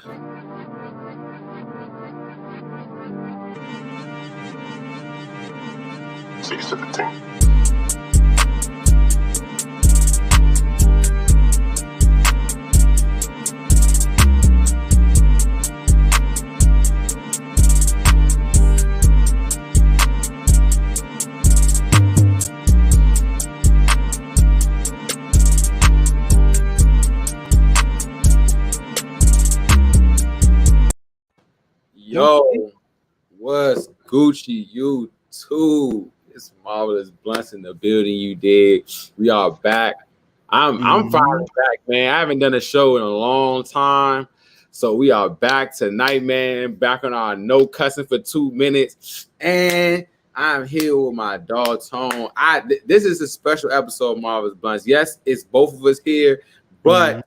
Cheers to the team. Yo, what's Gucci? You too. It's Marvelous Bluntz in the building. You did. We are back. I'm finally back, man. I haven't done a show in a long time, so we are back tonight, man. Back on our no cussing for 2 minutes, and I'm here with my dog Tone. This is a special episode of Marvelous Bluntz. Yes, it's both of us here, but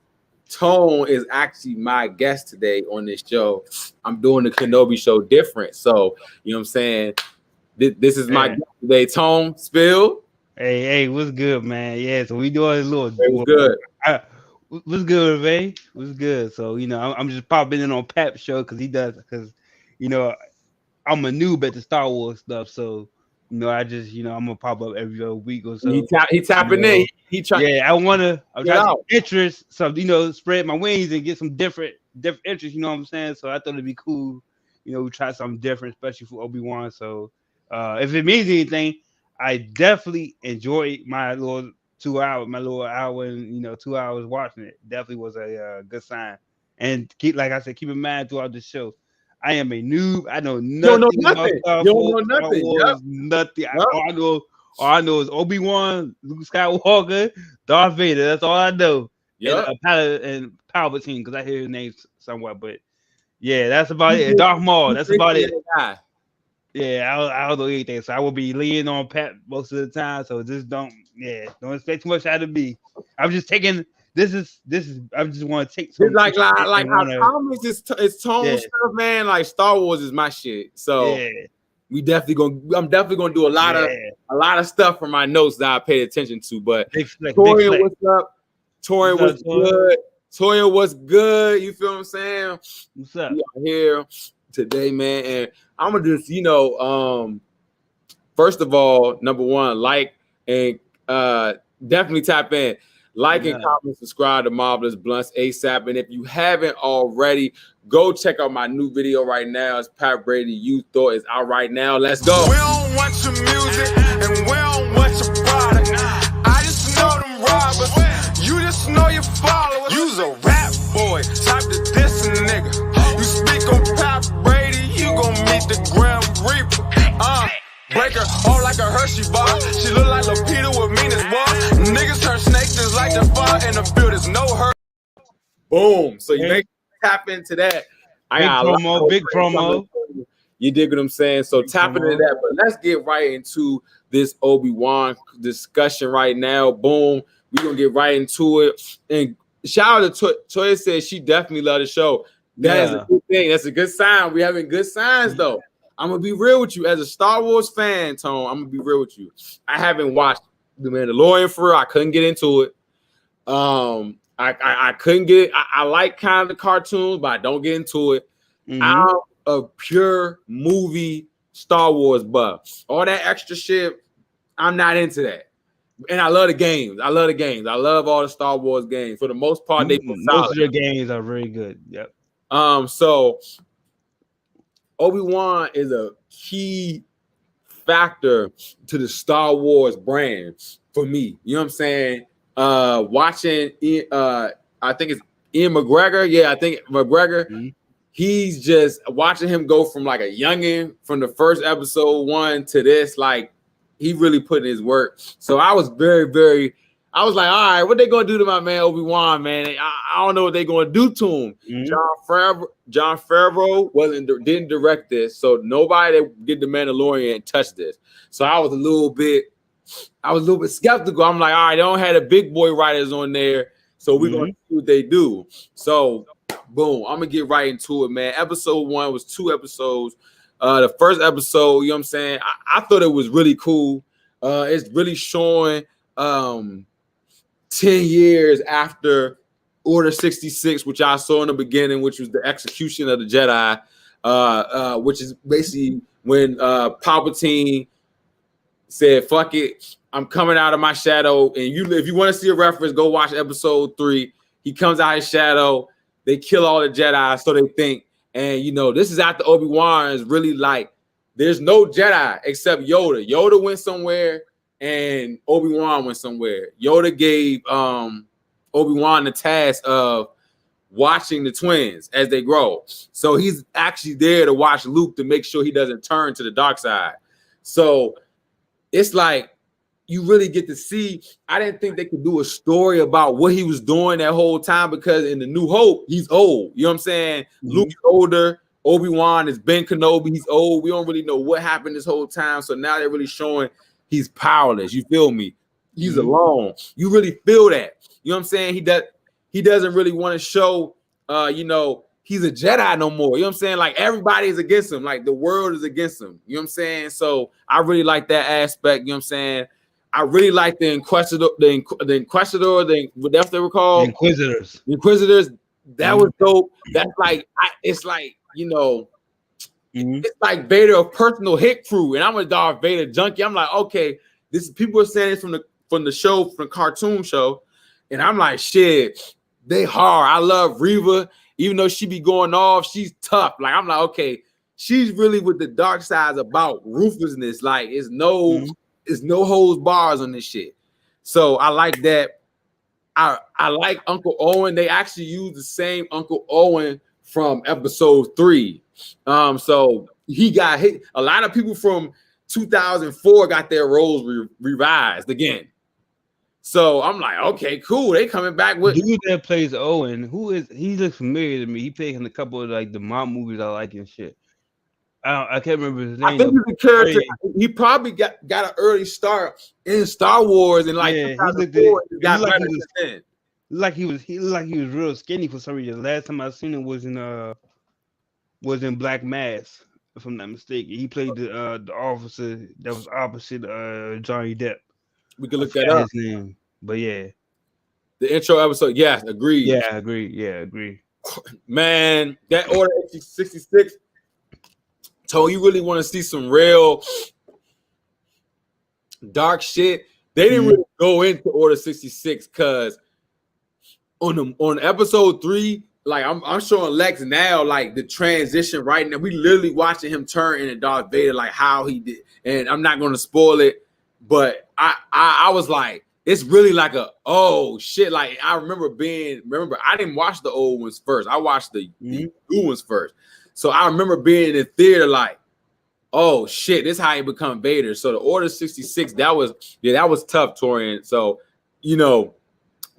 Tone is actually my guest today on this show. I'm doing the Kenobi show different. So, you know what I'm saying? This is my guest today. Tone, spill. Hey, what's good, man? Yeah, so we doing a little. What's good? What's good, Ray? What's good? So, you know, I'm just popping in on Pap's show because, you know, I'm a noob at the Star Wars stuff. So, you know, I'm gonna pop up every other week or so. He tapping in. He trying. Yeah, I'm trying to interest some, you know, spread my wings and get some different interests. You know what I'm saying? So I thought it'd be cool. You know, we try something different, especially for Obi Wan. So if it means anything, I definitely enjoyed my little 2 hours, and 2 hours watching it. Definitely was a good sign. And keep in mind throughout the show, I am a noob. I know nothing. You don't know nothing. Yep. Nothing. Yep. All I know is Obi Wan, Luke Skywalker, Darth Vader. That's all I know. Yeah. And Palpatine, because I hear his name somewhat. But yeah, that's about it. And Darth Maul. That's about it. Yeah, I don't know anything. So I will be leaning on Pat most of the time. So just don't expect too much out of me. I'm just taking. This is. I just want to take some. It's like how comics is Tone stuff, man. Like Star Wars is my shit. So I'm definitely gonna do a lot of stuff from my notes that I paid attention to. But Toya, what's up? Toya, what's good? Toya, what's good? You feel what I'm saying? What's up? We are here today, man, and I'm gonna just first of all, number one, like and definitely tap in. Like and comment, subscribe to Marvelous Bluntz ASAP. And if you haven't already, go check out my new video right now. It's Pat Brady You Thought is out right now. Let's go. We don't want your music and we don't want your product. I just know them robbers. You just know your followers. You's a rap boy, type to diss a nigga. You speak on Pat Brady, you gon' meet the Grim Reaper. Break her all like a Hershey bar. She look like Lupita with meanest boy. Niggas turn snakes just like the fire in the field. There's no hurt. Boom. So you make tap into that. Big promo. You dig what I'm saying? So tap into that. But let's get right into this Obi-Wan discussion right now. Boom. We're gonna get right into it. And shout out to Toya said she definitely loved the show. That is a good thing. That's a good sign. We're having good signs though. I'm gonna be real with you as a Star Wars fan, Tone. I'm gonna be real with you. I haven't watched The Mandalorian for real. I couldn't get into it. I couldn't get it. I like kind of the cartoons, but I don't get into it. I'm a pure movie Star Wars buff. All that extra shit, I'm not into that. And I love the games. I love all the Star Wars games. For the most part, most of their games are very good. Yep. So Obi-Wan is a key factor to the Star Wars brand for me. You know what I'm saying? Watching, I think it's Ian McGregor. Yeah, I think McGregor. He's just watching him go from like a youngin from the first episode 1 to this. Like he really put in his work. So I was I was like, all right, what they gonna do to my man Obi-Wan, man? I don't know what they gonna do to him. John Favreau didn't direct this, so nobody that did the Mandalorian touched this. So I was a little bit skeptical. I'm like, all right, they don't have the big boy writers on there, so we're gonna see what they do. So boom, I'm gonna get right into it, man. Episode 1 was 2 episodes. The first episode, you know what I'm saying? I thought it was really cool. It's really showing 10 years after Order 66, which I saw in the beginning, which was the execution of the Jedi, which is basically when Palpatine said, "Fuck it, I'm coming out of my shadow." And if you want to see a reference, go watch episode 3. He comes out his shadow. They kill all the Jedi, so they think. And this is after Obi-Wan is really like, there's no Jedi except Yoda. Yoda went somewhere, and Obi-Wan went somewhere. Yoda gave Obi-Wan the task of watching the twins as they grow. So he's actually there to watch Luke to make sure he doesn't turn to the dark side. So it's like you really get to see. I didn't think they could do a story about what he was doing that whole time, because in the New Hope, he's old. You know what I'm saying? Mm-hmm. Luke's older. Obi-Wan is Ben Kenobi. He's old. We don't really know what happened this whole time. So now they're really showing he's powerless. You feel me? He's alone. You really feel that. You know what I'm saying? He doesn't really want to show, he's a Jedi no more. You know what I'm saying? Like, everybody is against him. Like, the world is against him. You know what I'm saying? So I really like that aspect. You know what I'm saying? I really like the Inquisitor, whatever they were called. Inquisitors. That was dope. That's like, it's like, it's like Vader, a personal hit crew. And I'm a Darth Vader junkie. I'm like, okay, people are saying this from the show, from the cartoon show. And I'm like, shit, they hard. I love Reva. Even though she be going off, she's tough. Like, I'm like, okay, she's really with the dark side about ruthlessness. Like, it's no holds bars on this shit. So I like that. I like Uncle Owen. They actually use the same Uncle Owen from episode 3. So he got hit. A lot of people from 2004 got their roles revised again. So I'm like, okay, cool. They coming back with dude that plays Owen. He looks familiar to me. He played in a couple of like the mom movies I like and shit. I can't remember his name. I think he's a character. He probably got an early start in Star Wars, and like, he looked like he was real skinny for some reason. Last time I seen him was in Black Mass, if I'm not mistaken. He played the officer that was opposite Johnny Depp. We can look that up. His name, but yeah, the intro episode. Yeah, agreed. Yeah, agree. Man, that Order 66. Told you really want to see some real dark shit. They didn't really go into Order 66 because on episode 3, like I'm showing Lex now, like the transition right now. We literally watching him turn into Darth Vader, like how he did. And I'm not going to spoil it, but I was like, it's really like oh shit. Like I remember I didn't watch the old ones first. I watched the new ones first. So I remember being in the theater like, oh shit, this is how he become Vader. So the Order 66, that was tough, Torian. So,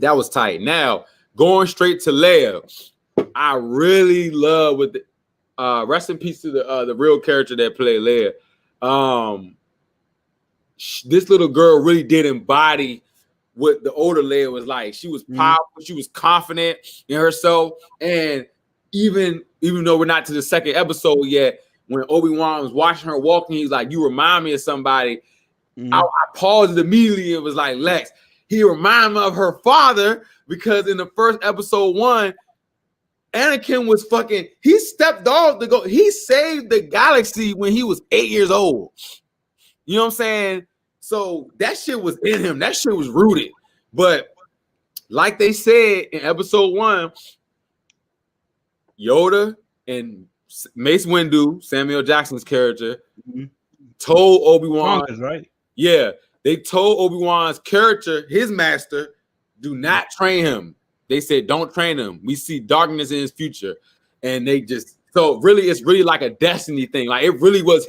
that was tight. Now, going straight to Leia, I really love with the rest in peace to the real character that played Leia. This little girl really did embody what the older Leia was like. She was powerful, she was confident in herself, and even though we're not to the second episode yet, when Obi-Wan was watching her walking, he's like, you remind me of somebody. I paused it immediately. It was like, Lex, he reminded me of her father, because in the first episode 1, Anakin was he stepped off to go. He saved the galaxy when he was 8 years old. You know what I'm saying? So that shit was in him. That shit was rooted. But like they said in episode 1, Yoda and Mace Windu, Samuel Jackson's character, told Obi-Wan, right? Yeah, they told Obi-Wan's character, his master, do not train him. They said, don't train him. We see darkness in his future. And so really, it's really like a destiny thing. Like, it really was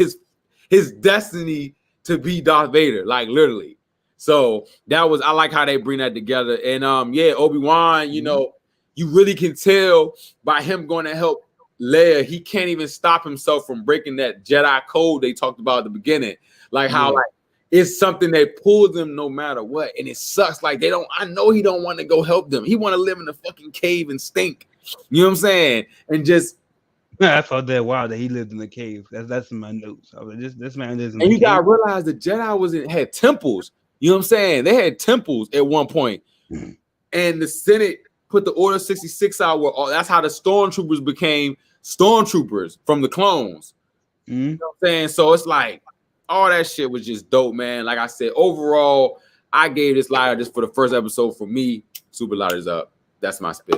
his destiny to be Darth Vader, like literally. So I like how they bring that together. And Obi-Wan, you really can tell by him going to help Leia, he can't even stop himself from breaking that Jedi code they talked about at the beginning. Like how like it's something that pulls them no matter what. And it sucks. Like I know he don't want to go help them. He want to live in a fucking cave and stink. You know what I'm saying? And just I thought that that he lived in a cave. That's in my notes. I was like, this man lives in a cave. And you gotta realize the Jedi had temples. You know what I'm saying? They had temples at one point. And the Senate put the Order 66 out. That's how the stormtroopers became stormtroopers from the clones. You know what I'm saying? So it's like all that shit was just dope, man. Like I said, overall, I gave this lighter just for the first episode. For me, Super Lighters up. That's my spit.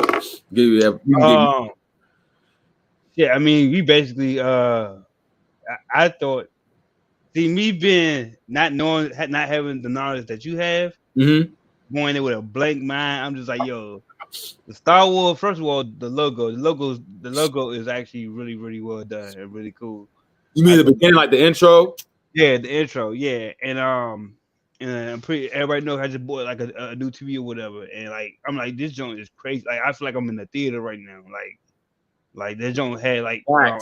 Yeah, I mean, we basically I thought, see, me being not having the knowledge that you have, going in with a blank mind, I'm just like, yo, the Star Wars. First of all, the logo is actually really, really well done and really cool. You mean the beginning, like the intro? Yeah, the intro. Yeah, and I'm pretty. Everybody knows I just bought like a new TV or whatever, and like I'm like, this joint is crazy. Like I feel like I'm in the theater right now. Like this joint had like. Right.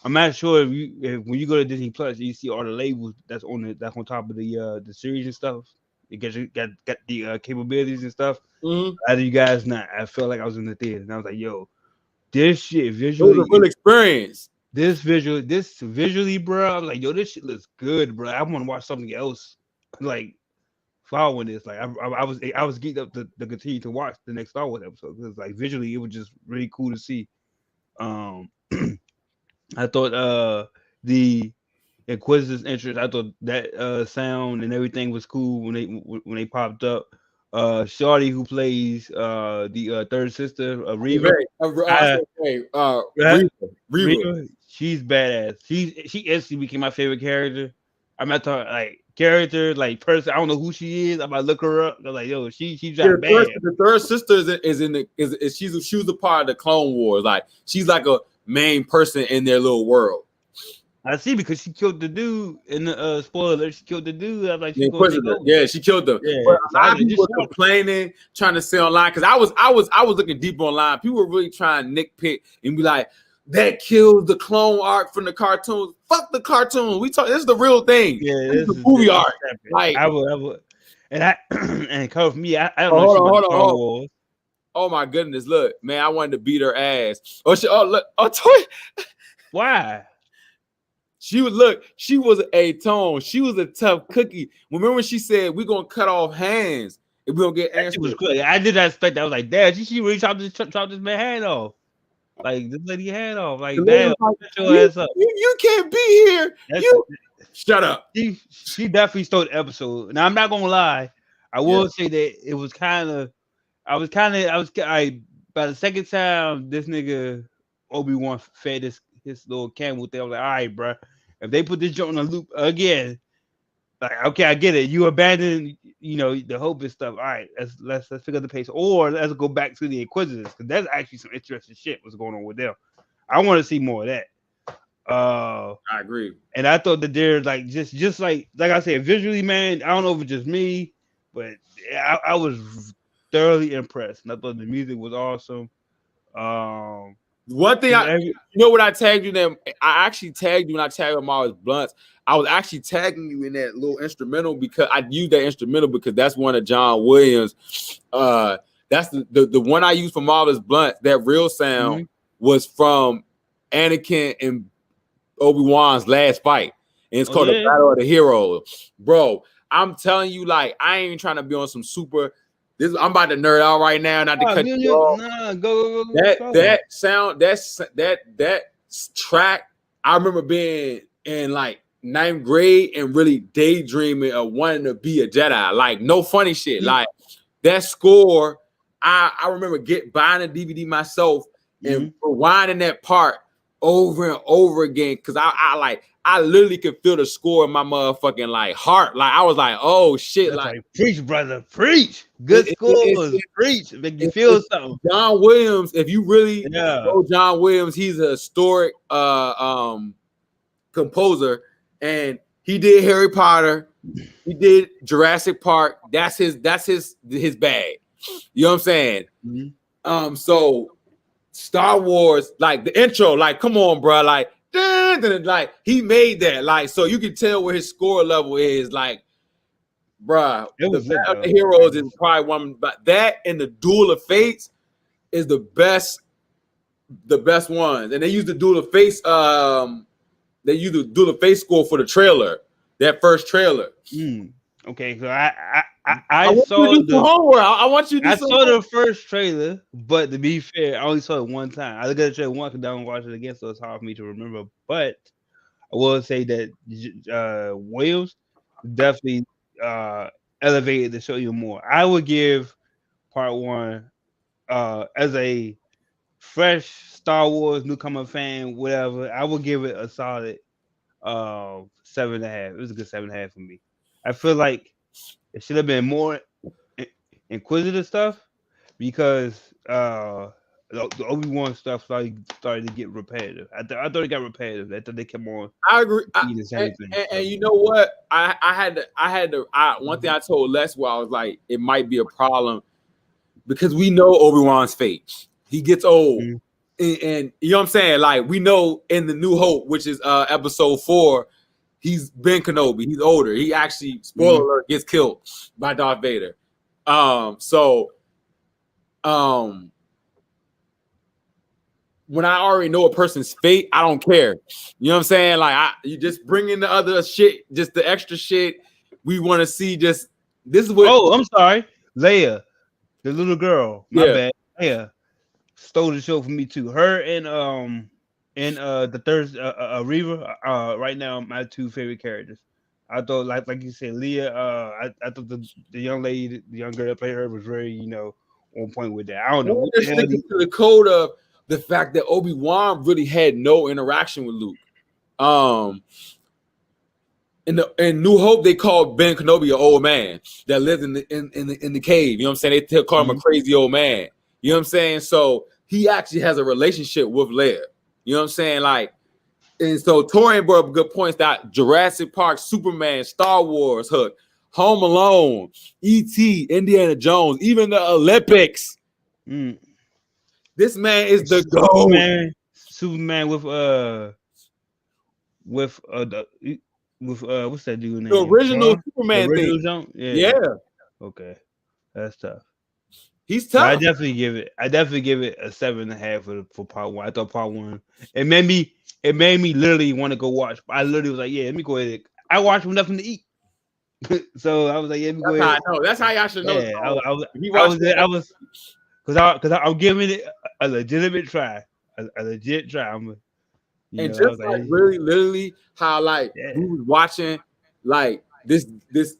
I'm not sure if when you go to Disney Plus, you see all the labels that's on top of the series and stuff. It got the capabilities and stuff. As you guys not, I felt like I was in the theater, and I was like, yo, this shit visually, it was a real experience. This visually, bro. I'm like, yo, this shit looks good, bro. I want to watch something else, like following this. Like I was geeked up to continue to watch the next Star Wars episode because like visually, it was just really cool to see. I thought the Inquisitor's entrance, I thought that sound and everything was cool when they popped up. Shawty, who plays the third sister, Reva. Reva, she's badass. She instantly became my favorite character. I'm not talking like character, like person. I don't know who she is. I'm about to look her up. I'm like, yo, she's bad. The third sister she was a part of the Clone Wars. Like she's like a main person in their little world. I see, because she killed the dude in the spoiler. She killed the dude. I'm like, she killed them. Yeah, a lot of people were complaining, trying to say online, because I was looking deep online. People were really trying to nitpick and be like, that killed the clone arc from the cartoons. Fuck the cartoons. This is the real thing. Yeah, this is the movie arc. Like I would, and cover for me. I don't know. Hold on. Oh my goodness! Look, man, I wanted to beat her ass. Why? She was a tone. She was a tough cookie. Remember when she said we're gonna cut off hands if we don't get answers? Was good. I did not expect that. I was like, damn, she really chopped this man's hand off. Like this lady hand off. Like, damn, your ass up. You can't be here. Shut up. She definitely stole the episode. Now I'm not gonna lie. I will say that it was kind of. By the second time this nigga Obi Wan fed his little camel thing, I was like, all right, bro. If they put this joint on the loop again, like, okay, I get it. You abandon, the hope and stuff. All right, let's figure the pace, or let's go back to the Inquisitors, because that's actually some interesting shit what's going on with them. I want to see more of that. I agree, and I thought that they're like just like I said, visually, man. I don't know if it's just me, but I was thoroughly impressed, and I thought the music was awesome. One thing what I tagged you then? I actually tagged you when I tagged him all as Bluntz. I was actually tagging you in that little instrumental because I used that instrumental because that's one of John Williams. That's the one I used for Marvelous Bluntz. That real sound was from Anakin and Obi-Wan's last fight, and it's called the Battle of the Heroes, bro. I'm telling you, like, I ain't even trying to be on some super. I'm about to nerd out right now, not to cut you off. Nah, go. That sound, that track. I remember being in like 9th grade and really daydreaming of wanting to be a Jedi. Like, no funny shit. Like that score, I remember buying a DVD myself and rewinding that part over and over again because I literally could feel the score in my motherfucking like heart. Like I was like, oh shit, like preach, brother, preach. Good scores, preach. Make you feel something. John Williams, if you really know John Williams, he's a historic composer, and he did Harry Potter, he did Jurassic Park. That's his bag. You know what I'm saying? So Star Wars, like the intro, like come on, bro, like. Like he made that, like, so you can tell where his score level is, like, bruh. The Heroes is probably one, but that and the Duel of Fates is the best ones. And they use the Duel of Fates, they use the Duel of Fates score for the trailer, that first trailer. Okay, so I I want saw you to do some homework. I want you to do I some saw homework. the first trailer, but to be fair, I only saw it one time. I looked at the trailer once, because I don't watch it again, so it's hard for me to remember. But I will say that Williams definitely elevated the show even more. I would give part one as a fresh Star Wars newcomer fan, whatever. I would give it a solid 7.5. It was a good 7.5 for me. I feel like it should have been more inquisitive stuff, because the Obi Wan stuff started to get repetitive. I thought it got repetitive. I thought they kept on I agree. eating the same thing. And you know what? One thing I told Les, I was like, it might be a problem because we know Obi-Wan's fate. He gets old. Mhm. And you know what I'm saying? Like, we know in the New Hope, which is episode 4, he's Ben Kenobi. He's older. He actually, spoiler alert, gets killed by Darth Vader. When I already know a person's fate, I don't care. You know what I'm saying? Like, you just bring in the other shit, just the extra shit we want to see. Just this is what. Oh, I'm sorry, Leia, the little girl. My Yeah. bad. Leia stole the show for me too. Her and the third Reva right now my two favorite characters. I thought like you said, Leia. I thought the young lady, the young girl that played her was very on point with that. I don't know. We're just sticking to the code of the fact that Obi-Wan really had no interaction with Luke. In New Hope, they called Ben Kenobi an old man that lived in the cave. You know what I'm saying? They call him a crazy old man. You know what I'm saying? So he actually has a relationship with Leia. You know what I'm saying? Like, and so Torian brought up good points that Jurassic Park, Superman, Star Wars, Hook, Home Alone, E.T., Indiana Jones, even the Olympics. This man is the GOAT. Superman with what's that dude name? The original Superman thing. Yeah. Okay, that's tough. He's tough. I definitely give it a 7.5 for part one. I thought part one it made me literally want to go watch. I literally was like, yeah, let me go ahead. I watched with nothing to eat, so I was like, yeah, let me go ahead. I know. That's how y'all should know. Yeah, I was because I'm giving it a legitimate try, a legit try. And just like really, literally, how like we was watching like this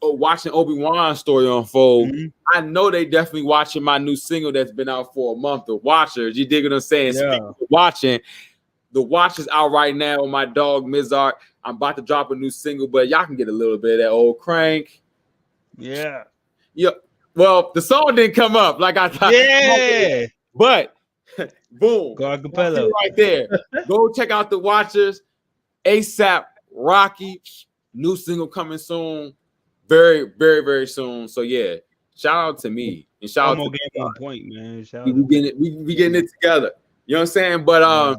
watching Obi-Wan story unfold. I know they definitely watching my new single that's been out for a month. The Watchers, you dig what I'm saying? Yeah. Watching the Watch is out right now with my dog Mizark. I'm about to drop a new single, but y'all can get a little bit of that old crank. Yeah. Well, the song didn't come up like I thought. Yeah. But boom, go acapella right there. Go check out the Watchers. ASAP Rocky, new single coming soon, very, very, very soon. So yeah, shout out to me and shout out to Game on Point, man. We getting it together. You know what I'm saying? But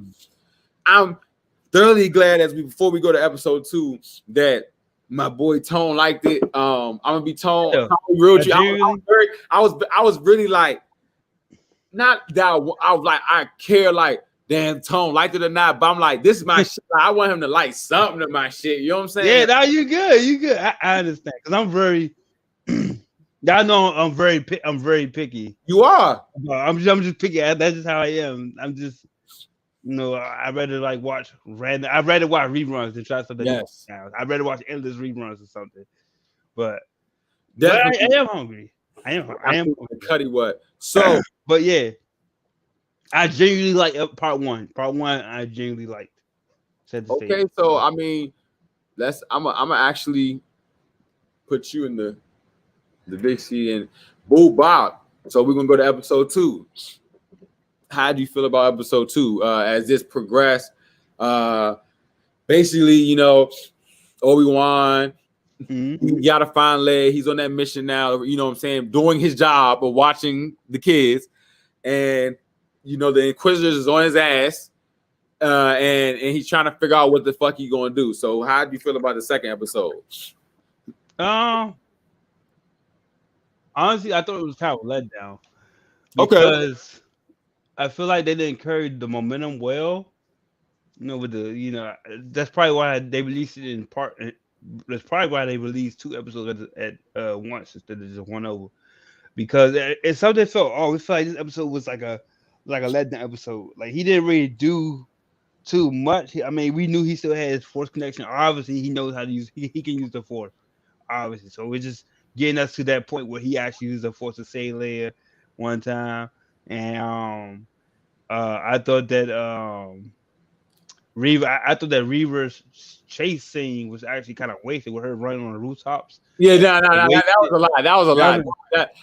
I'm thoroughly glad before we go to episode 2 that my boy Tone liked it. I'm gonna be Tone. Yeah. Real with you. I was really like, not that I was like I care like damn Tone liked it or not, but I'm like, this is my shit. I want him to like something to my shit. You know what I'm saying? Yeah, now you good. I understand because I'm very. Y'all know I'm very picky. You are. I'm just picky. That's just how I am. I'm just. I'd rather watch reruns than try something. Yes. I'd rather watch endless reruns or something. But I am hungry. I am hungry. Cuddy what? So, but yeah, I genuinely like part one. Part one, I genuinely liked. Okay, so I mean, I'm gonna actually put you in the big C and Boo Bob. So we're gonna go to episode 2. How do you feel about episode 2 as this progressed? Basically, Obi-Wan, he gotta find Leia. He's on that mission now, you know what I'm saying, doing his job of watching the kids. And the Inquisitors is on his ass. And he's trying to figure out what the fuck he gonna do. So how do you feel about the second episode? Honestly, I thought it was kind of a letdown. Because I feel like they didn't carry the momentum well. With the that's probably why they released it in part That's probably why they released 2 episodes at once instead of just one over. Because it's something felt. Oh, we felt like this episode was like a letdown episode. Like he didn't really do too much. I mean, we knew he still had his force connection. Obviously, he knows how to use. He can use the force. Obviously, so we're just getting us to that point where he actually used the force to save Leia one time. And I thought that I thought that Reaver's chase scene was actually kind of wasted with her running on the rooftops. Yeah, no, that was a lie. That was a lie.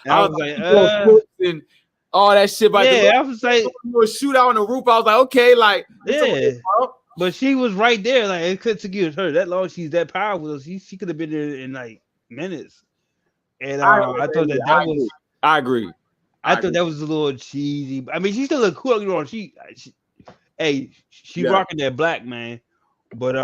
I was like, and all that shit. I was like, shoot out on the roof. I was like, okay, like, yeah. But she was right there. Like it could take her that long. She's that powerful. She could have been there in like minutes. And I thought that was. I agree. I thought that was a little cheesy. I mean, she still look cool. You know, she rocking that black, man. But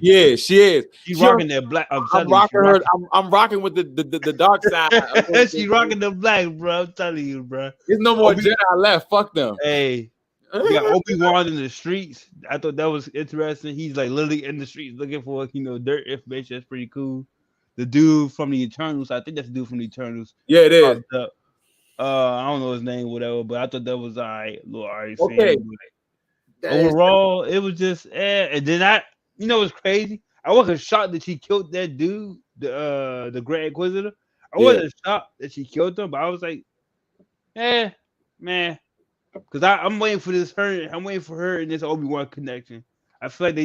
yeah, she is. She's rocking that black. I'm rocking with the dark side. She's rocking the black, bro. I'm telling you, bro. There's no more Jedi left. Fuck them. Hey, you got Obi Wan in the streets. I thought that was interesting. He's like literally in the streets looking for dirt information. That's pretty cool. The dude from the Eternals. I think that's the dude from the Eternals. Yeah, it is. I don't know his name, whatever, but I thought that was all right. Okay. Overall, it was just and then what's crazy? I wasn't shocked that she killed that dude, the Grand Inquisitor. I wasn't shocked that she killed him, but I was like, man, because I'm waiting for this. I'm waiting for her in this Obi Wan connection. I feel like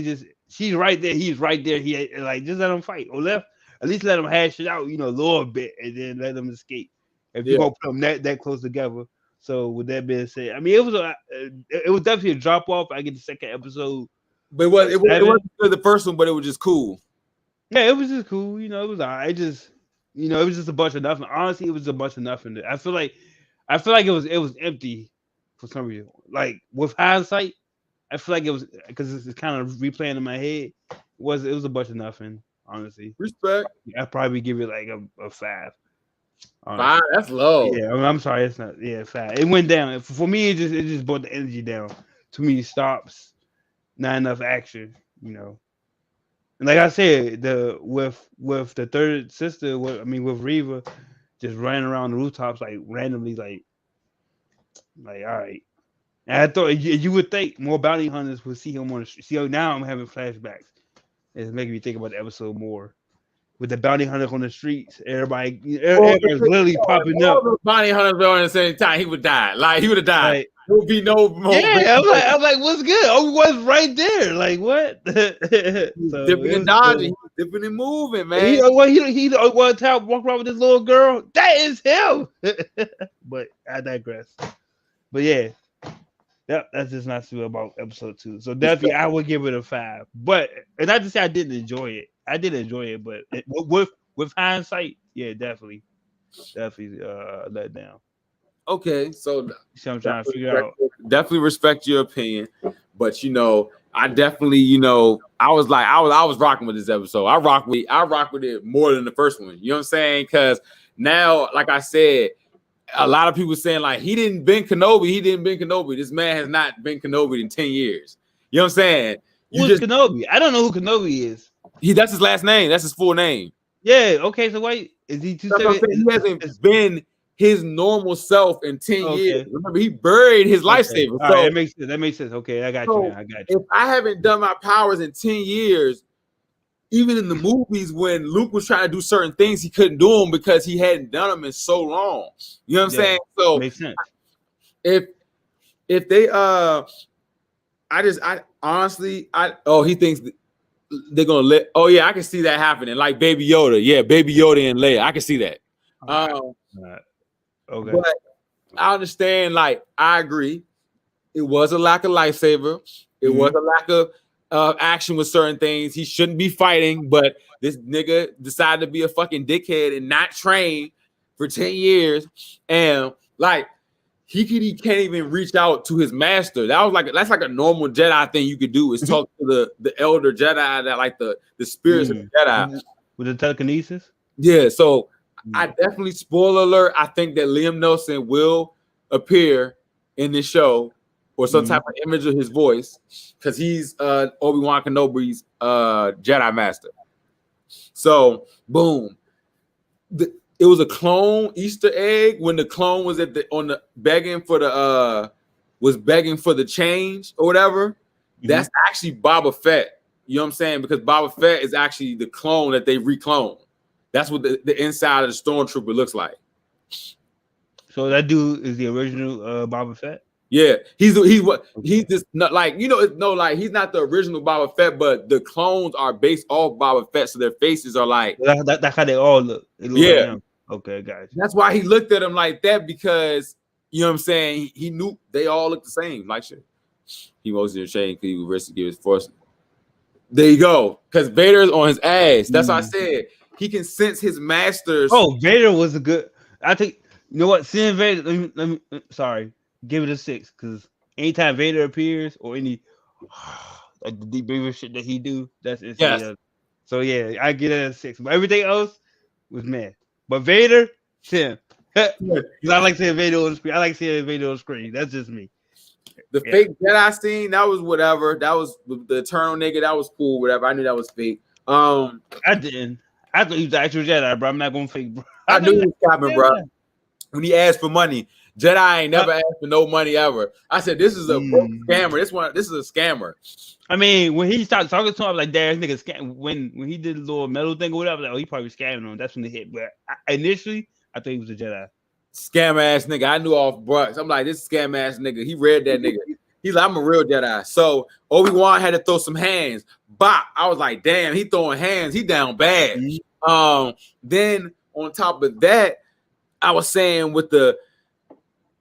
she's right there. He's right there. He like just let him fight or at least let him hash it out, a little bit, and then let them escape. If you're gonna put them that close together. So with that being said, I mean it was definitely a drop off. I get the second episode, but it wasn't the first one, but it was just cool. Yeah, it was just cool. It was all right. It was just a bunch of nothing. Honestly, it was a bunch of nothing. I feel like it was empty for some reason. Like with hindsight, I feel like it was because it's kind of replaying in my head. It was a bunch of nothing. Honestly, respect. I'd probably give it like a 5. 5, that's low. Yeah, I'm sorry, it's not. Yeah, 5. It went down. For me, it just brought the energy down. Too many stops, not enough action. And like I said, with the third sister, with Reva, just running around the rooftops like randomly, like all right. And I thought you would think more bounty hunters would see him on the street. See, now I'm having flashbacks. It's making me think about the episode more. With the bounty hunters on the streets, everybody's literally popping up. The bounty hunters were on the same time, he would die. Like he would have died. Like, there would be no more. Yeah, I'm like, what's good? Oh, was right there. Like what? So dipping and dodging, dipping and moving, man. He one time walk around with this little girl. That is him. But I digress. But yeah. Yep, that's just not true about episode 2. So definitely, I would give it a 5. But and not to say I didn't enjoy it. I did enjoy it, but with hindsight, yeah, definitely let down. Okay, so I'm trying to figure out. Definitely respect your opinion, but I definitely, I was rocking with this episode. I rock with it more than the first one. You know what I'm saying? Because now, like I said, a lot of people saying like he didn't been Kenobi. This man has not been Kenobi in 10 years. You know what I'm saying? Who's Kenobi? I don't know who Kenobi is. That's his last name. That's his full name. Yeah. Okay. So why is he too? He hasn't been his normal self in 10 years. Remember, he buried his lifesaver. All right, that makes sense. Okay, I got you. If I haven't done my powers in 10 years, even in the movies when Luke was trying to do certain things, he couldn't do them because he hadn't done them in so long. You know what I'm saying? So makes sense. If they he thinks they're gonna let. Oh yeah, I can see that happening. Like Baby Yoda, Baby Yoda and Leia, I can see that. Okay, but I understand. Like I agree, it was a lack of lifesaver. It was a lack of action with certain things. He shouldn't be fighting, but this nigga decided to be a fucking dickhead and not train for 10 years, and like. He can't even reach out to his master. That's like a normal Jedi thing you could do is talk to the elder Jedi that like the spirits of the Jedi with the telekinesis. Yeah, so I definitely, spoiler alert, I think that Liam Neeson will appear in this show or some type of image of his voice because he's Obi Wan Kenobi's Jedi master. So boom, it was a clone Easter egg when the clone was begging for the change or whatever. Mm-hmm. That's actually Boba Fett. You know what I'm saying? Because Boba Fett is actually the clone that they recloned. That's what the inside of the stormtrooper looks like. So that dude is the original Boba Fett? Yeah, he's just not like, you know, no, like he's not the original Boba Fett, but the clones are based off Boba Fett, so their faces are like that's how they all look. Yeah. Like okay, guys. That's why he looked at him like that, because you know what I'm saying. He knew they all look the same. Like shit. He was in shame because he was ready to give his force. There you go. Because Vader's on his ass. That's what I said. He can sense his masters. Oh, Vader was a good. I think you know what. Seeing Vader. Let me sorry. Give it a 6 because anytime Vader appears or any like the deep breather shit that he do, that's it. Yes. So yeah, I get it a 6. But everything else was mad. But Vader, 10. Because I like seeing Vader on the screen. I like seeing Vader on the screen. That's just me. The fake Jedi scene, that was whatever. That was the Eternal nigga. That was cool. Whatever. I knew that was fake. I didn't. I thought he was the actual Jedi, bro. I'm not gonna fake, bro. I knew he was capping, bro. When he asked for money, Jedi ain't never asked for no money ever. I said, "This is a scammer. This is a scammer." I mean, when he started talking to him, I was like, "Damn, this nigga scam." When he did the little metal thing or whatever, I was like, "Oh, he probably scamming him." That's when they hit. But initially, I thought he was a Jedi. Scam ass nigga. I knew off Brooks. I'm like, this scam ass nigga. He read that nigga. He's like, I'm a real Jedi. So Obi Wan had to throw some hands. Bop. I was like, damn, he throwing hands. He down bad. Then on top of that, I was saying with the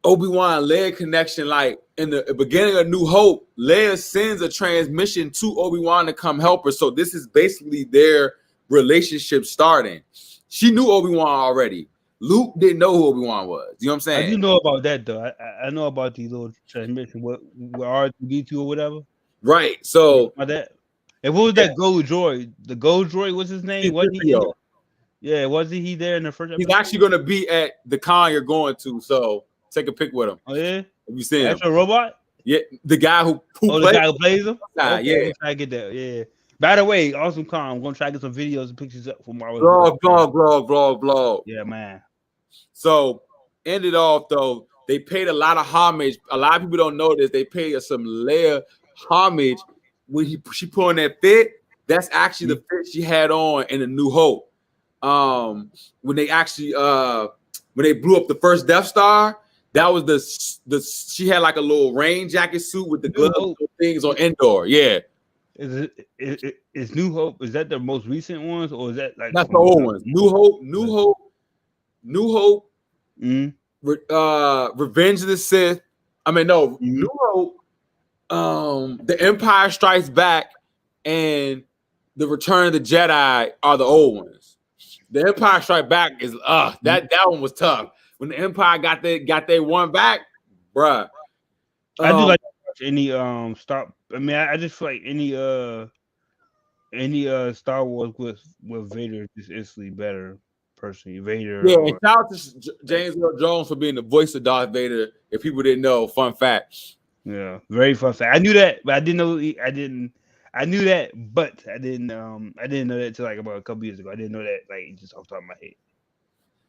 Obi-Wan Leia connection, like in the beginning of New Hope, Leia sends a transmission to Obi-Wan to come help her. So this is basically their relationship starting. She knew Obi-Wan already. Luke didn't know who Obi-Wan was. You know what I'm saying? I do know about that though. I know about these little transmission with R2D2 or whatever. Right. So about that. And what was that gold droid? The gold droid, what's his name? Wasn't he? Yeah, wasn't he there in the first episode? He's actually going to be at the con you're going to, so take a pic with him. Oh yeah, have you seen him? That's a robot. Yeah, the guy who the guy who plays him. Okay, yeah, try to get that. Yeah. By the way, awesome con. I'm gonna try to get some videos and pictures up from our vlog. Yeah, man. So ended off though. They paid a lot of homage. A lot of people don't know this. They paid some Leia homage when she put on that fit. That's actually the fit she had on in A New Hope. When they actually when they blew up the first Death Star, that was the she had like a little rain jacket suit with the gloves things on Endor. Yeah. Is New Hope? Is that the most recent ones, or is that like that's the old ones? New Hope. Revenge of the Sith. I mean, no, New Hope. The Empire Strikes Back and the Return of the Jedi are the old ones. The Empire Strikes Back is that one was tough. When the Empire got their one back, bruh. I do like to watch any Star. I mean, I just feel like any Star Wars with Vader is instantly better. Personally, Vader. Yeah, and shout out to James Earl Jones for being the voice of Darth Vader. If people didn't know, fun fact. Yeah, very fun fact. I knew that, but I didn't know. I knew that, but I didn't know that until like about a couple years ago. I didn't know that like just off the top of my head.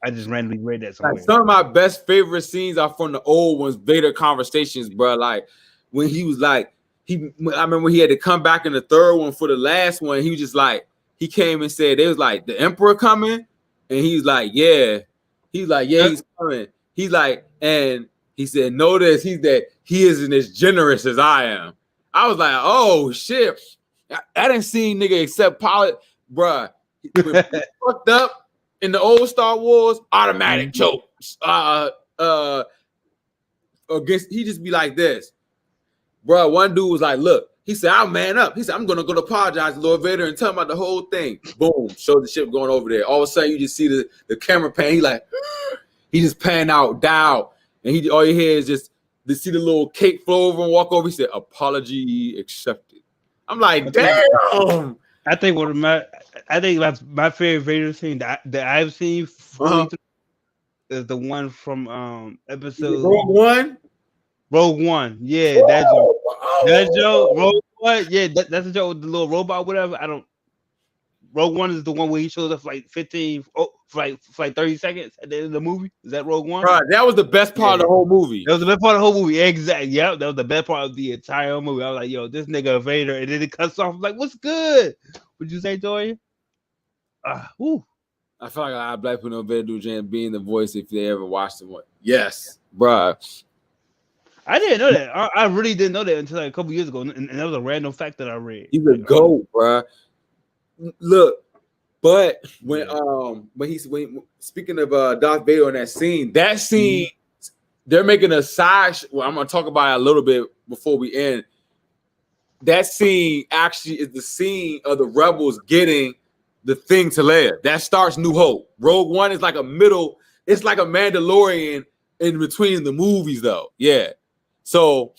I just randomly read that somewhere. Like, some of my best favorite scenes are from the old ones, Vader conversations, bro. Like when he was like, I remember when he had to come back in the third one for the last one. He was just like, he came and said, they was like, the Emperor coming, and he's like, yeah. He's like, yeah, he's coming. He's like, and he said, notice he isn't as generous as I am. I was like, oh shit. I didn't see nigga except Pilot, bruh. Fucked up. In the old Star Wars, automatic choke. Against he just be like this, bro. One dude was like, "Look," he said, "I'll man up." He said, "I'm gonna go to apologize to Lord Vader and tell him about the whole thing." Boom, show the ship going over there. All of a sudden, you just see the camera pan. He like, he just pan out, dial, and all you hear is just to see the little cake flow over and walk over. He said, "Apology accepted." I'm like, damn. I think my favorite Vader scene that I've seen is the one from episode Rogue One. Yeah, that joke. That joke. Rogue One. Yeah, that's a joke with the little robot, whatever. I don't. Rogue One is the one where he shows up for like 15, for like 30 seconds at the end of the movie. Is that Rogue One? Bro, that was the best part of the whole movie. That was the best part of the whole movie. Exactly. Yep. That was the best part of the entire movie. I was like, yo, this nigga Vader. And then it cuts off. I'm like, what's good? Would you say, Joy? Woo. I feel like a lot of black people know Vader Dujan being the voice if they ever watched him. Yes, bro. I didn't know that. I really didn't know that until like a couple years ago. And that was a random fact that I read. He's a GOAT, bro. Look, but when speaking of Darth Vader in that scene, they're making a side. Well, I'm gonna talk about it a little bit before we end. That scene actually is the scene of the rebels getting the thing to Leia. That starts New Hope. Rogue One is like a middle. It's like a Mandalorian in between the movies, though. Yeah. So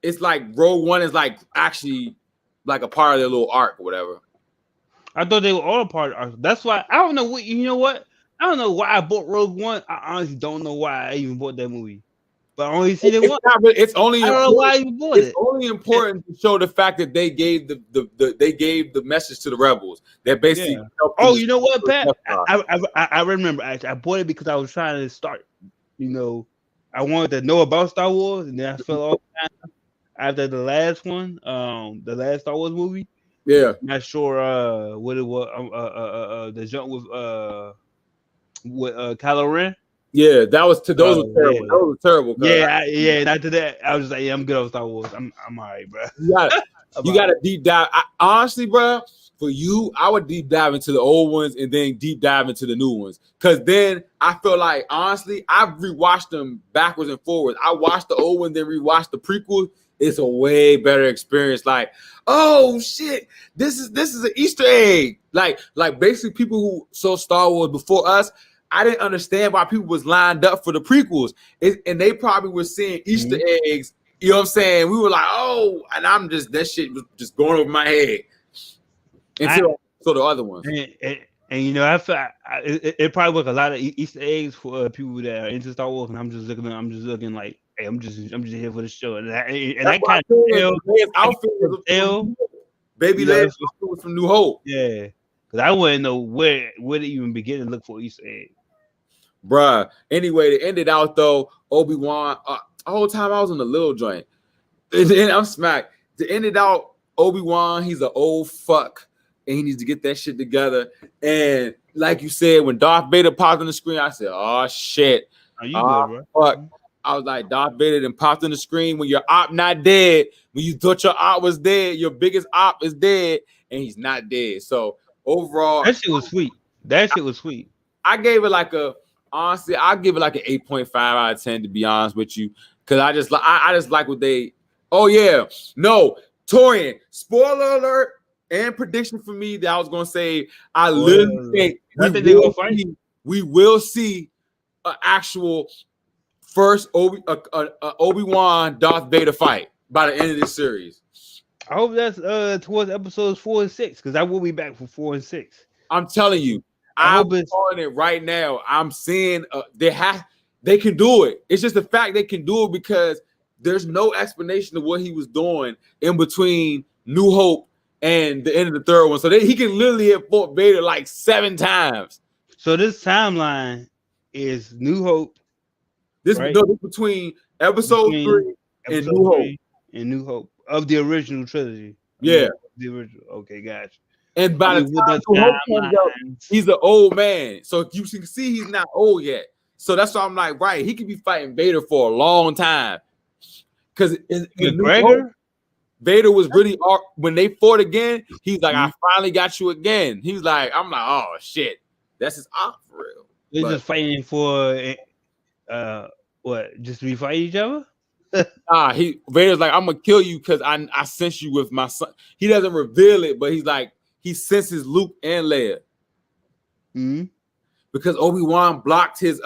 it's like Rogue One is like actually like a part of their little arc or whatever. I thought they were all a part of arc. That's why I don't know what you know what? I don't know why I bought Rogue One. I honestly don't know why I even bought that movie. But I only seen it once. It's only I don't know why you bought it. It's only important to show the fact that they gave the message to the rebels that basically. Yeah. Oh, you know what, Pat? I remember actually. I bought it because I was trying to start. You know, I wanted to know about Star Wars, and then I fell off after the last one, the last Star Wars movie. Yeah, not sure what it was. The jump with Kylo Ren. Yeah, that was those were terrible. Yeah. Those were terrible. Yeah, and after that, I was just like, yeah, I'm good on Star Wars. I'm all right, bro. You got to deep dive. Honestly, bro, for you, I would deep dive into the old ones and then deep dive into the new ones. Because then I feel like, honestly, I've rewatched them backwards and forwards. I watched the old ones, then rewatched the prequels. It's a way better experience. Like, oh shit, this is an Easter egg. Like basically people who saw Star Wars before us, I didn't understand why people was lined up for the prequels. And they probably were seeing Easter eggs. You know what I'm saying? We were like, oh, and I'm just, that shit was just going over my head. Until I saw the other ones. And you know, I feel it probably was a lot of Easter eggs for people that are into Star Wars, and I'm just looking like, hey, I'm just here for the show, and I kind of tell, Baby Leia's was from New Hope. Yeah, because I wouldn't know where to even begin to look for Easter egg. Bruh. Anyway, to end it out though, Obi Wan. The whole time I was in the little joint, and then I'm smacked. To end it out, Obi Wan, he's an old fuck. And he needs to get that shit together. And like you said, when Darth Vader popped on the screen, I said, "Oh shit!" Are you good, bro? Fuck. I was like, Darth Vader then popped on the screen when your op not dead. When you thought your op was dead, your biggest op is dead, and he's not dead. So overall, that shit was sweet. I gave it like honestly, I'll give it like an 8.5 out of 10 to be honest with you, because I just like what they. Oh yeah, no, Torian. Spoiler alert. And prediction for me that I was gonna say, I literally think we will see an actual first Obi-Wan Darth Vader fight by the end of this series. I hope that's towards episodes 4 and 6, because I will be back for 4 and 6. I'm telling you, I'm calling it right now. I'm seeing they can do it. It's just the fact they can do it because there's no explanation of what he was doing in between New Hope and the end of the third one. So he can literally have fought Vader like 7 times. So this timeline is New Hope. This is between episode 3 and New Hope. And New Hope of the original trilogy. Yeah. The original. Okay, gotcha. And by the time New Hope comes up, he's an old man. So you can see he's not old yet. So that's why I'm like, right, he could be fighting Vader for a long time. Because in New Hope, Vader was really, when they fought again, he's like, I finally got you again. He's like, I'm like, oh shit, that's his op for real. They're just fighting for what? Just to be fighting each other? Vader's like, I'm gonna kill you because I sent you with my son. He doesn't reveal it, but he's like, he senses Luke and Leia. Because Obi-Wan blocked his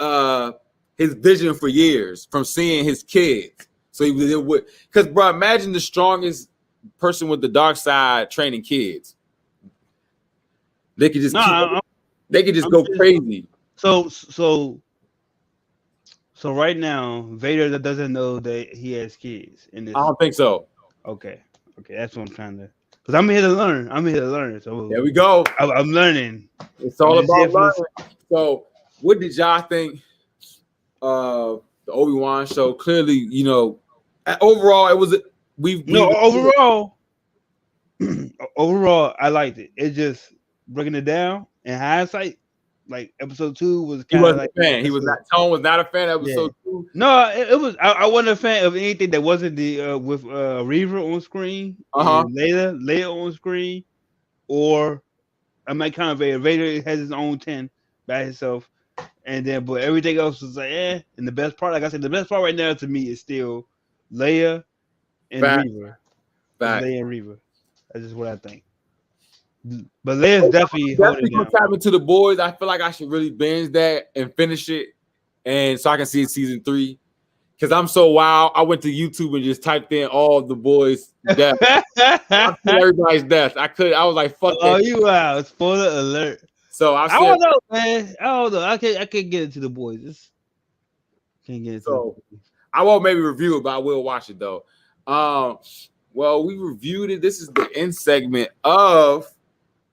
vision for years from seeing his kids. So he would, because bro, imagine the strongest person with the dark side training kids. They could just go crazy. So right now, Vader doesn't know that he has kids. I don't think so. Okay, that's what I'm trying to. Because I'm here to learn. So there we go. I'm learning. It's all about learning. So, what did y'all think of the Obi-Wan show? Clearly, you know, overall, it was overall, I liked it. It just breaking it down in hindsight. Like episode 2 was he kind of wasn't like a fan. He was not. Tone was not a fan of episode 2. No, it was. I wasn't a fan of anything that wasn't the with Reaver on screen, Leia on screen, or I might kind of Vader has his own 10 by himself, and then but everything else was like And the best part, like I said, the best part right now to me is still Leia and Reaver. Leia and Reaver. That's just what I think. But Leia's definitely gonna tap into the boys. I feel like I should really binge that and finish it, and so I can see season 3. Because I'm so wild, I went to YouTube and just typed in all the boys' deaths. Everybody's death. I was like, "Fuck." Oh, you wow! Spoiler alert. So I don't know, man. I don't know. I can't get into the boys. Can't get into. So I won't maybe review it, but I will watch it though. Well, we reviewed it. This is the end segment of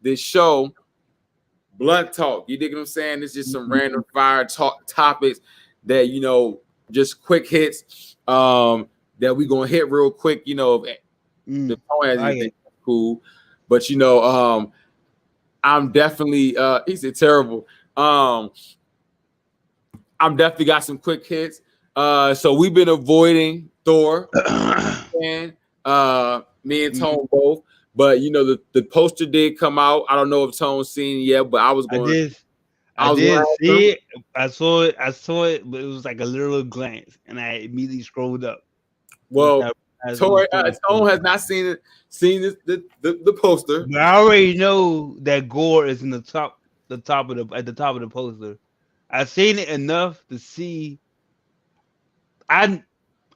this show, Blunt Talk. You dig what I'm saying? It's just some random fire talk topics that, you know, just quick hits that we gonna hit real quick. You know, the tone has anything cool, but you know, I'm definitely he said terrible. I'm definitely got some quick hits. So we've been avoiding Thor, and me and Tone both. But you know, the poster did come out. I don't know if Tone's seen it yet, but I was going. I did see it. I saw it, but it was like a little glance, and I immediately scrolled up. Well, Tone has not seen it. Seen the poster. But I already know that Gore is in at the top of the poster. I've seen it enough to see.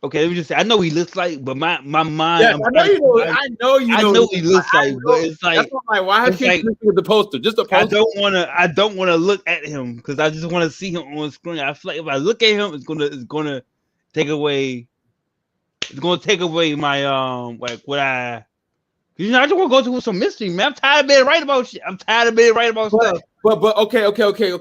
Okay, let me just say, I know he looks like, but my mind. Yes, I know he looks like, but it's like, that's why. Why have you looking at the poster? Just the poster. I don't want to look at him because I just want to see him on screen. I feel like if I look at him, it's gonna take away. It's gonna take away my like what I. You know, I just want to go through some mystery, man. I'm tired of being right about shit. I'm tired of being right about stuff. But okay. Look, if you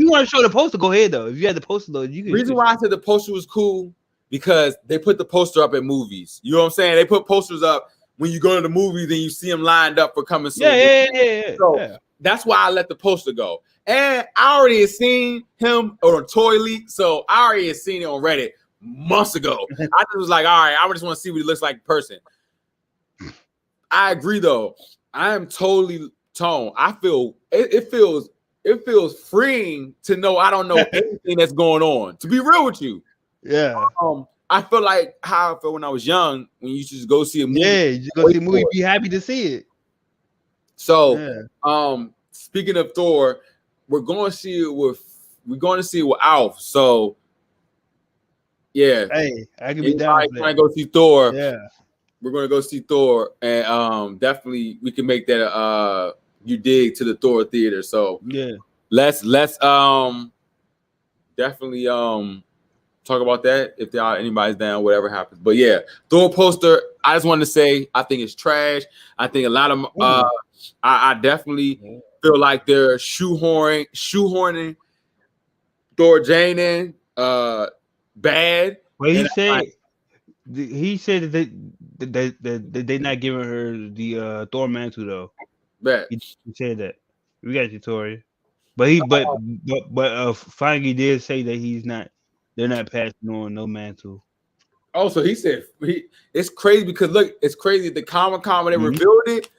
want to show the poster, go ahead though. If you had the poster though, you can. Reason why I said the poster was cool. Because they put the poster up at movies. You know what I'm saying? They put posters up when you go to the movies and you see them lined up for coming soon. Yeah. So that's why I let the poster go. And I already had seen him on Toy Leak, so I already had seen it on Reddit months ago. I just was like, all right, I just want to see what he looks like in person. I agree though. I am totally Tone. I feel it feels freeing to know I don't know anything that's going on. To be real with you. Yeah. I feel like how I felt when I was young, when you just go see a movie. Yeah, you go see a movie, be happy to see it. So, speaking of Thor, we're going to see it with Alf. So, yeah. Hey, I can be down. We're going to go see Thor. Yeah. We're going to go see Thor, and definitely we can make that you dig to the Thor theater. So, yeah. Let's definitely talk about that if anybody's down, whatever happens. But yeah, Thor poster. I just wanted to say I think it's trash. I think a lot of I definitely feel like they're shoehorning Thor Jane in bad. Well, he said that they're not giving her the Thor mantle though. Bad. He said that. We got you, Tori. But Feige did say that he's not. They're not passing on no mantle. Oh, so he said it's crazy because look, it's crazy at the Comic-Con when they revealed it.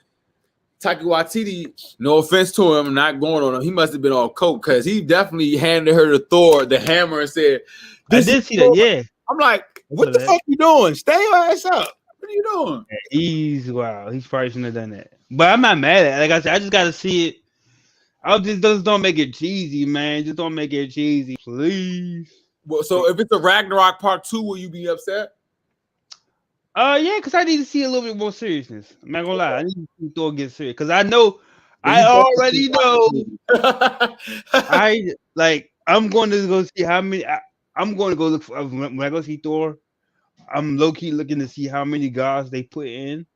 Taika Waititi, no offense to him, not going on him. He must have been on coke because he definitely handed her the hammer and said, I did see that, yeah. I'm like, what the fuck you doing? Stay your ass up. What are you doing? Yeah, he's probably shouldn't have done that. But I'm not mad at it. Like I said, I just gotta see it. Just don't make it cheesy, man. Just don't make it cheesy, please. Well, so if it's a Ragnarok Part 2, will you be upset? Yeah, because I need to see a little bit more seriousness. I'm not gonna lie. I need to see Thor get serious because I already know. I'm going to go see how many. I'm going to go look for when I go see Thor. I'm low key looking to see how many gods they put in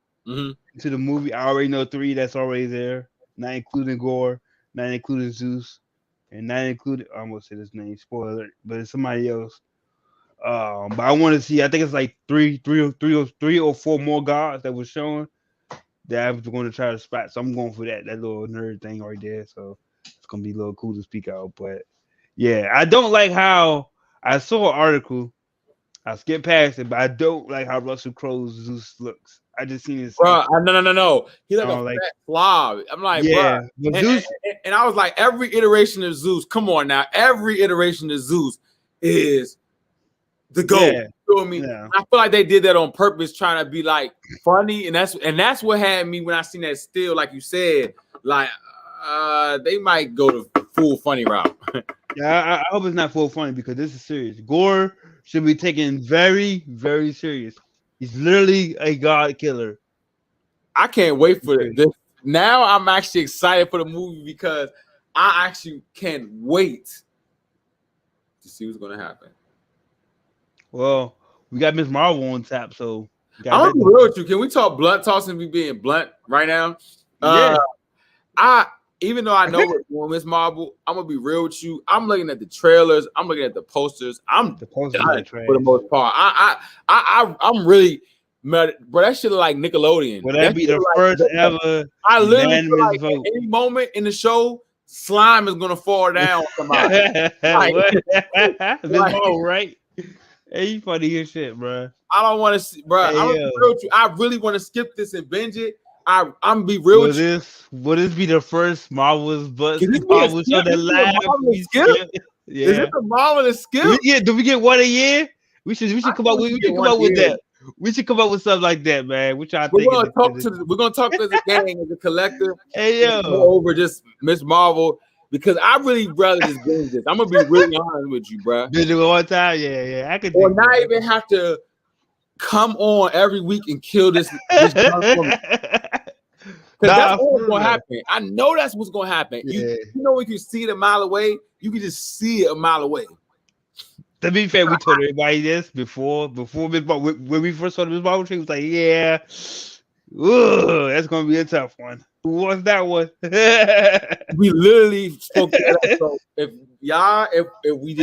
to the movie. I already know 3 that's already there, not including Gore, not including Zeus, and not including, I almost said his name, spoiler alert, but it's somebody else. But I want to see, I think it's like three or 4 more gods that was shown that I was going to try to spot. So I'm going for that little nerd thing right there. So it's going to be a little cool to speak out. But yeah, I don't like how I saw an article. I skipped past it, but I don't like how Russell Crowe's Zeus looks. I just seen his. Bro, no. He like a fat slob. I'm like, yeah, bro. Zeus, and I was like, every iteration of Zeus, come on now. Every iteration of Zeus is the GOAT. Yeah. You know what I mean? Yeah. I feel like they did that on purpose, trying to be like funny, and that's what had me when I seen that still, like you said, like they might go the full funny route. Yeah, I hope it's not full funny because this is serious. Gore should be taken very, very serious. He's literally a god killer. I can't wait for this. Now I'm actually excited for the movie because I actually can't wait to see what's gonna happen. Well, we got Miss Marvel on tap, so I'm gonna be real with you. Can we talk blunt tossing? We being blunt right now. Yeah. Even though I know we're Miss Marvel, I'm gonna be real with you. I'm looking at the trailers. I'm looking at the posters. I'm the posters done for the most part. I'm really mad, bro. That shit look like Nickelodeon. Will that be the first ever? I literally feel like at any moment in the show, slime is gonna fall down on somebody. Miss Marvel, right? Hey, you funny as shit, bro. I don't want to see, bro. Hey, I'm gonna be real with you. I really want to skip this and binge it. I'm be real with you. Will this be the first Marvel's Marvel show that live? Yeah. Is it the Marvelous skip? Do we get one a year? We should come up with that. We should come up with something like that, man. Which I think we're gonna talk as a gang, as a collective. Hey yo, over just Miss Marvel because I really rather just binge this. I'm gonna be really honest with you, bro. Binge it one time, yeah. I could. Or not even have to come on every week and kill this woman. Because that's what's gonna happen. I know that's what's gonna happen. Yeah. You know, when you see it a mile away, you can just see it a mile away. To be fair, we told everybody this before when we first saw the Miss Marvel tree. Was like, yeah, that's gonna be a tough one. Who was that one? We literally spoke to that. So if we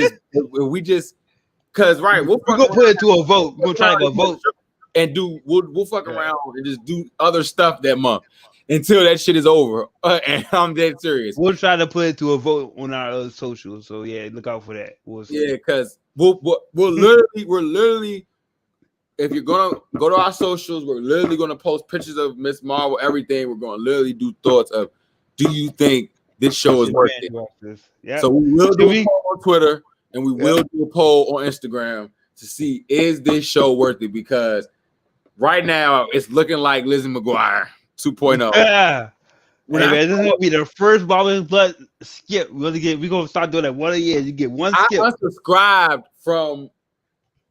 just, because we're gonna put it to a vote. We're gonna try to vote and we'll fuck around and just do other stuff that month until that shit is over. And I'm dead serious. We'll try to put it to a vote on our socials. So yeah, look out for that. We'll see. Yeah, because we're literally, if you're gonna go to our socials, we're literally gonna post pictures of Miss Marvel, everything. We're gonna literally do thoughts of, do you think this show is worth it? Yep. So we will do a poll on Twitter and we will do a poll on Instagram to see, is this show worth it? Because right now it's looking like Lizzie McGuire 2.0. Yeah. Hey, man, this is gonna be the first Marvel Blood skip. We're gonna start doing that one a year. You get one skip. I unsubscribed from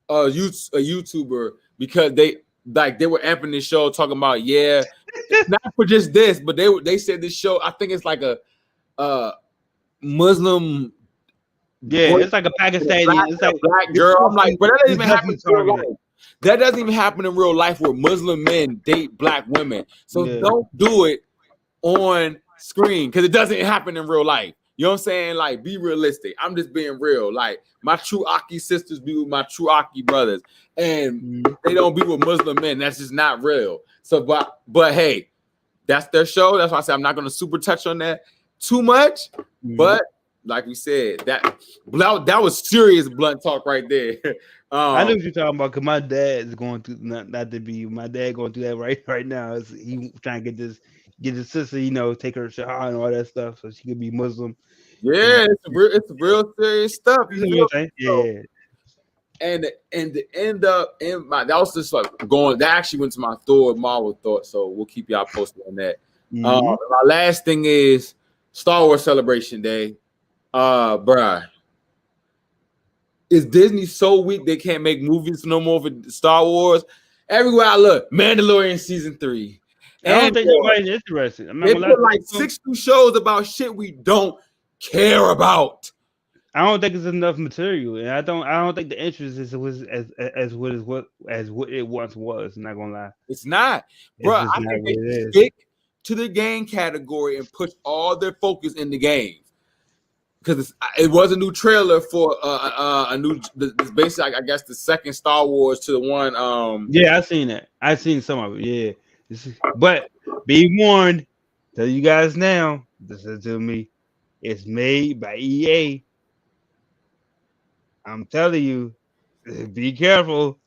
a YouTuber because they were amping this show talking about not for just this, but they said this show, I think it's like a Muslim. Yeah, it's like a Pakistani. It's like black girl. I'm like, but that doesn't even happen in real life. That doesn't even happen in real life where Muslim men date black women. So don't do it on screen because it doesn't happen in real life. You know what I'm saying? Like, be realistic. I'm just being real. Like, my true Aki sisters be with my true Aki brothers, and they don't be with Muslim men. That's just not real. So, but hey, that's their show. That's why I said I'm not going to super touch on that too much. But like we said, that was serious blunt talk right there. I know what you're talking about because my dad is going through my dad going through that right now. He trying to get his sister, take her shahar and all that stuff so she could be Muslim. Yeah, it's real serious stuff. Yeah. And the end up in that was just like going. That actually went to my Thor Marvel thought. So we'll keep y'all posted on that. My last thing is Star Wars Celebration Day. Bruh. Is Disney so weak they can't make movies no more for Star Wars? Everywhere I look, Mandalorian season 3. I don't think nobody's interested. They put like 6 new shows about shit we don't care about. I don't think it's enough material, and I don't think the interest is as what it once was. I'm not gonna lie, It's not, it's bro. just I not think what they it should is. stick to the game category and put all their focus in the games. Because it was a new trailer for a new, this basically, I guess, the second Star Wars to the one. Yeah, I seen that. I seen some of it. Yeah, but be warned, tell you guys now. Listen to me. It's made by EA. I'm telling you, be careful.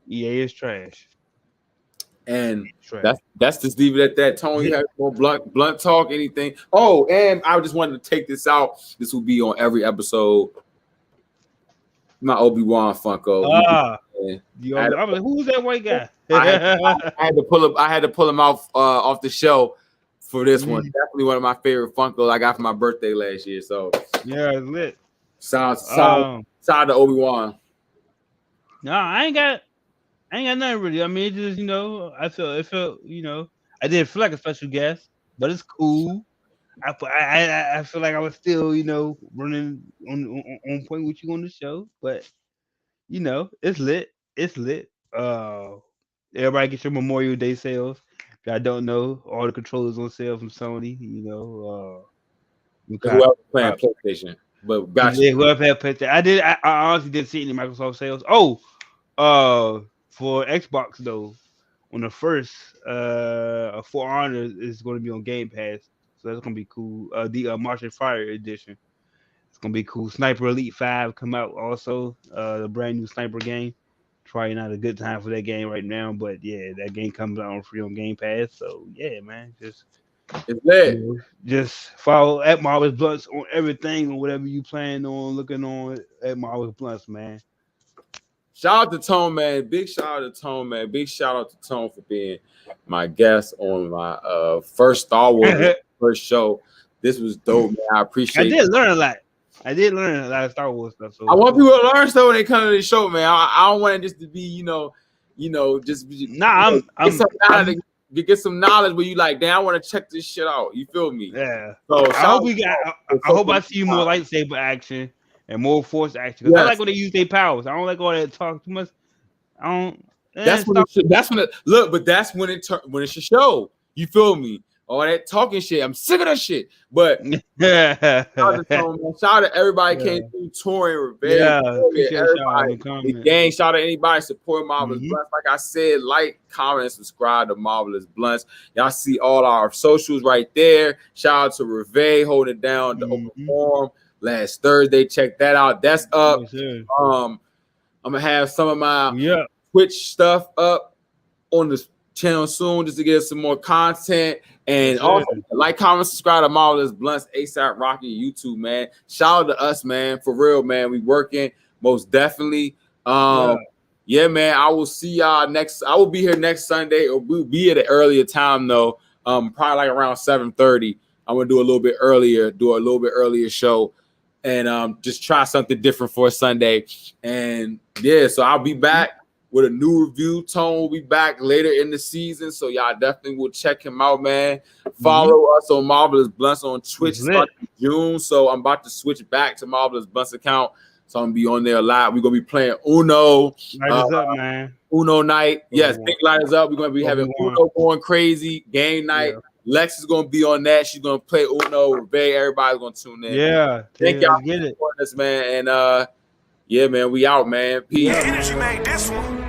EA is trash. And Trash. that's just leave it at that. Tony, you have more blunt talk, anything? Oh, and I just wanted to take this out. This will be on every episode. My Obi Wan Funko. I'm like, who's that white guy? I had to pull him out off the show for this one. Definitely one of my favorite Funkos I got for my birthday last year. So yeah, it's lit. Shout out to Obi Wan. No, I ain't got nothing really. I mean, it just it felt I didn't feel like a special guest, but it's cool. I feel like I was still running on point with you on the show, but it's lit. It's lit. Everybody get your Memorial Day sales. If I don't know, all the controllers on sale from Sony. Whoever playing PlayStation, but gotcha. Yeah, whoever had PlayStation. I honestly didn't see any Microsoft sales. Oh, for Xbox though, on the first, For Honor is going to be on Game Pass, so that's gonna be cool. The Martian Fire edition, it's gonna be cool. Sniper Elite 5 come out also, the brand new sniper game. Probably not a good time for that game right now, but yeah, that game comes out on free on Game Pass. So yeah, man, it's lit. Just follow at Marvelous Bluntz on everything or whatever you plan on looking on at Marvelous Bluntz, man. Shout out to Tone, man. Big shout out to Tone, man. Big shout out to Tone for being my guest on my first Star Wars first show. This was dope, man. I appreciate it. I did learn a lot. I did learn a lot of Star Wars stuff. So I want people to learn stuff when they come to the show, man. I don't want it just to be, just get some knowledge where you like, damn, I want to check this shit out. You feel me? Yeah. So I hope I see more lightsaber action and more force action. Yes. I like when they use their powers. I don't like all that talk too much. I don't. That's when it should show. You feel me? All that talking shit. I'm sick of that shit. But shout out to everybody came through touring. Everybody, the gang. Shout out to anybody supporting Marvelous Bluntz. Like I said, like, comment, and subscribe to Marvelous Bluntz. Y'all see all our socials right there. Shout out to REVEE holding down the open forum last Thursday. Check that out. That's up. I'm gonna have some of my Twitch stuff up on the channel soon just to get some more content. And also like, comment, subscribe to Marvelous Bluntz, ASAP Rocky, YouTube, man. Shout out to us, man. For real, man. We working most definitely. Yeah, man. I will see y'all I will be here next Sunday, or we'll be at an earlier time though. Probably like around 7:30. I'm gonna do a little bit earlier show, and just try something different for a Sunday. And yeah, so I'll be back with a new review. Tone will be back later in the season, so y'all definitely will check him out, man. Follow us on Marvelous Bluntz on Twitch starting in June. So I'm about to switch back to Marvelous Bluntz account, so I'm gonna be on there a lot. We're gonna be playing Uno. Light is up, man. Uno night. Yes, big light is up. We're gonna be having Uno going crazy. Game night. Lex is gonna be on that. She's gonna play Uno. REVEE. Everybody's gonna tune in. Yeah. Thank y'all for supporting us, man. And yeah, man, we out, man. Peace. Energy made this one.